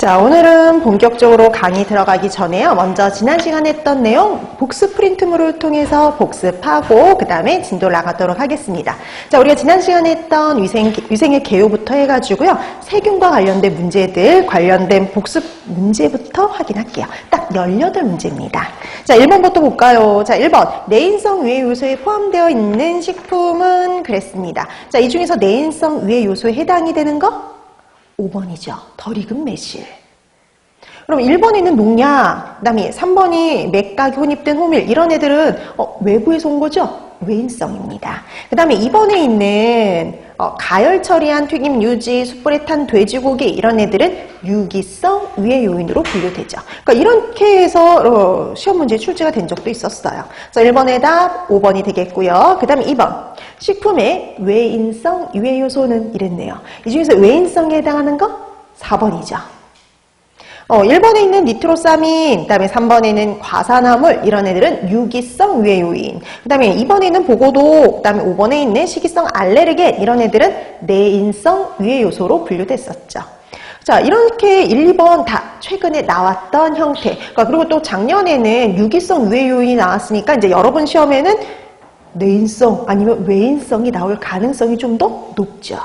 자, 오늘은 본격적으로 강의 들어가기 전에요. 먼저 지난 시간에 했던 내용 복습 프린트물을 통해서 복습하고 그 다음에 진도 나가도록 하겠습니다. 자, 우리가 지난 시간에 했던 위생의 개요부터 해가지고요. 세균과 관련된 문제들, 관련된 복습 문제부터 확인할게요. 딱 18문제입니다. 자, 1번부터 볼까요? 자, 1번. 내인성 유해 요소에 포함되어 있는 식품은 그랬습니다. 자, 이 중에서 내인성 유해 요소에 해당이 되는 거? 5번이죠. 덜 익은 매실. 그럼 1번에는 농약, 그 다음에 3번이 맥각이 혼입된 호밀, 이런 애들은 외부에서 온 거죠? 외인성입니다. 그 다음에 2번에 있는 가열 처리한 튀김, 유지, 숯불에 탄 돼지고기, 이런 애들은 유기성 유해 요인으로 분류되죠. 그러니까 이렇게 해서 시험 문제에 출제가 된 적도 있었어요. 자, 1번의 답 5번이 되겠고요. 그 다음에 2번. 식품의 외인성 유해 요소는 이랬네요. 이 중에서 외인성에 해당하는 거? 4번이죠. 1번에 있는 니트로사민, 그 다음에 3번에는 과산화물, 이런 애들은 유기성 유해 요인. 그 다음에 2번에는 보고독, 그 다음에 5번에 있는 식이성 알레르겐, 이런 애들은 내인성 유해 요소로 분류됐었죠. 자, 이렇게 1, 2번 다 최근에 나왔던 형태. 그리고 또 작년에는 유기성 유해 요인이 나왔으니까 이제 여러분 시험에는 내인성 아니면 외인성이 나올 가능성이 좀 더 높죠.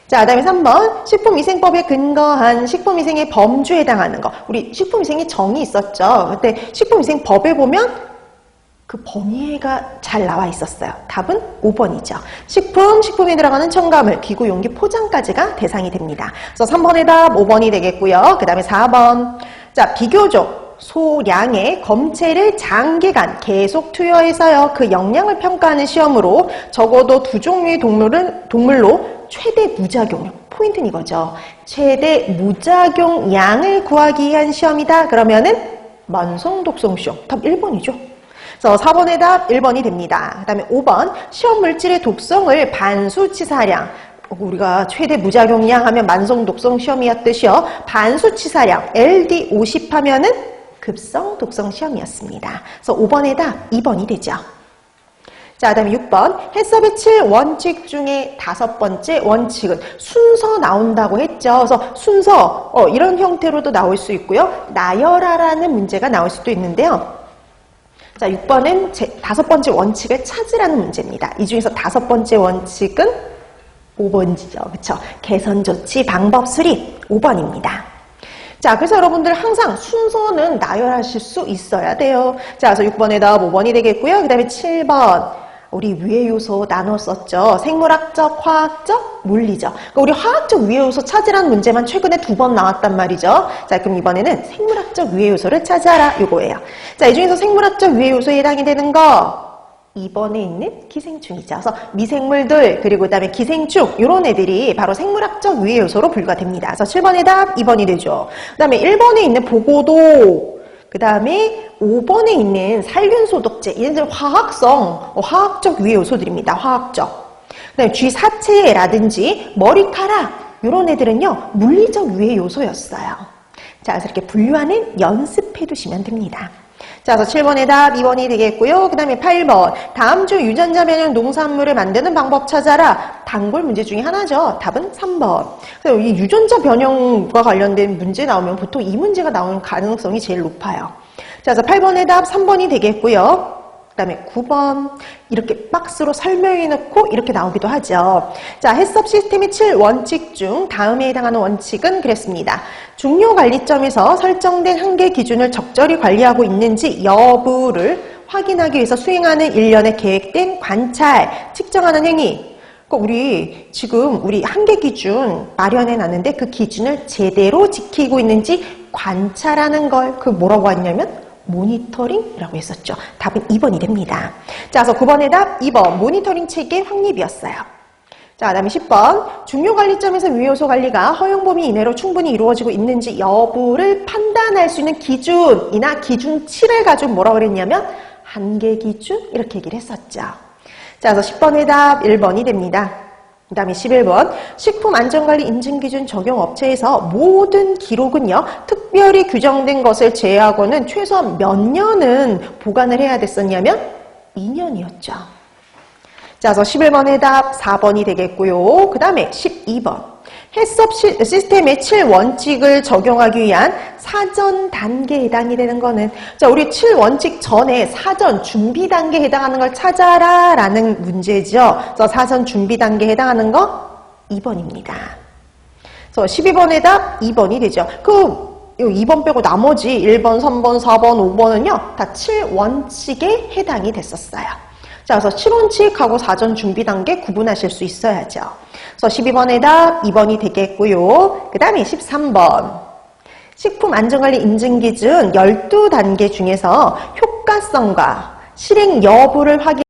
자, 그 다음에 3번. 식품위생법에 근거한 식품위생의 범주에 해당하는 거. 우리 식품위생의 정의 있었죠. 그때 식품위생법에 보면 그 범위가 잘 나와 있었어요. 답은 5번이죠. 식품에 들어가는 첨가물, 기구, 용기, 포장까지가 대상이 됩니다. 그래서 3번의 답 5번이 되겠고요. 그 다음에 4번. 자, 비교적 소량의 검체를 장기간 계속 투여해서요. 그 영양을 평가하는 시험으로 적어도 2종류의 동물로 최대 무작용, 포인트는 이거죠. 최대 무작용량을 구하기 위한 시험이다. 그러면은 만성 독성 시험. 답 1번이죠. 그래서 4번의 답 1번이 됩니다. 그 다음에 5번. 시험 물질의 독성을 반수치사량. 우리가 최대 무작용량 하면 만성 독성 시험이었듯이요. 반수치사량 LD50 하면은 급성 독성 시험이었습니다. 그래서 5번의 답 2번이 되죠. 자, 그 다음에 6번. 해썹의 7원칙 중에 5번째 원칙은 순서 나온다고 했죠. 그래서 순서, 이런 형태로도 나올 수 있고요. 나열하라는 문제가 나올 수도 있는데요. 자, 6번은 5번째 원칙을 찾으라는 문제입니다. 이 중에서 5번째 원칙은 5번이죠. 그쵸? 개선 조치 방법 수립 5번입니다. 자, 그래서 여러분들 항상 순서는 나열하실 수 있어야 돼요. 자, 그래서 6번에 답 5번이 되겠고요. 그 다음에 7번. 우리 유해 요소 나눴었죠. 생물학적, 화학적, 물리적. 그러니까 우리 화학적 유해 요소 찾으라는 문제만 최근에 2번 나왔단 말이죠. 자, 그럼 이번에는 생물학적 유해 요소를 찾아라. 요거예요. 자, 이 중에서 생물학적 유해 요소에 해당이 되는 거 2번에 있는 기생충이죠. 그래서 미생물들, 그리고 그 다음에 기생충, 이런 애들이 바로 생물학적 유해 요소로 분류가 됩니다. 그래서 7번의 답 2번이 되죠. 그 다음에 1번에 있는 보고도, 그 다음에 5번에 있는 살균 소독제, 얘네들 화학적 유해 요소들입니다. 화학적. 그 다음에 쥐사체라든지 머리카락, 이런 애들은요, 물리적 유해 요소였어요. 자, 그래서 이렇게 분류하는 연습해 두시면 됩니다. 자, 그래서 7번의 답 2번이 되겠고요. 그 다음에 8번. 다음 중 유전자 변형 농산물을 만드는 방법 찾아라. 단골 문제 중에 하나죠. 답은 3번. 그래서 이 유전자 변형과 관련된 문제 나오면 보통 이 문제가 나오는 가능성이 제일 높아요. 자, 그래서 8번의 답 3번이 되겠고요. 그 다음에 9번. 이렇게 박스로 설명해 놓고 이렇게 나오기도 하죠. 자, 해썹 시스템의 7원칙 중 다음에 해당하는 원칙은 그랬습니다. 중요 관리점에서 설정된 한계 기준을 적절히 관리하고 있는지 여부를 확인하기 위해서 수행하는 일련의 계획된 관찰, 측정하는 행위. 우리 한계 기준 마련해 놨는데 그 기준을 제대로 지키고 있는지 관찰하는 걸 뭐라고 하냐면 모니터링이라고 했었죠. 답은 2번이 됩니다. 자, 그래서 9번의 답 2번 모니터링 체계 확립이었어요. 자, 그 다음에 10번. 중요 관리점에서 유해 요소 관리가 허용 범위 이내로 충분히 이루어지고 있는지 여부를 판단할 수 있는 기준이나 기준치를 가지고 뭐라고 그랬냐면 한계 기준 이렇게 얘기를 했었죠. 자, 그래서 10번의 답 1번이 됩니다. 그 다음에 11번. 식품안전관리 인증기준 적용 업체에서 모든 기록은요, 특별히 규정된 것을 제외하고는 최소한 몇 년은 보관을 해야 됐었냐면 2년이었죠. 자, 그래서 11번의 답 4번이 되겠고요. 그 다음에 12번. 해썹 시스템의 7원칙을 적용하기 위한 사전 단계에 해당이 되는 거는, 자, 우리 7원칙 전에 사전 준비 단계에 해당하는 걸 찾아라 라는 문제죠. 그래서 사전 준비 단계에 해당하는 거 2번입니다. 그래서 12번의 답 2번이 되죠. 2번 빼고 나머지 1번, 3번, 4번, 5번은요, 다 7원칙에 해당이 됐었어요. 자, 그래서 7원칙하고 사전 준비 단계 구분하실 수 있어야죠. 그래서 12번의 답 2번이 되겠고요. 그 다음에 13번. 식품 안전관리 인증 기준 12단계 중에서 효과성과 실행 여부를 확인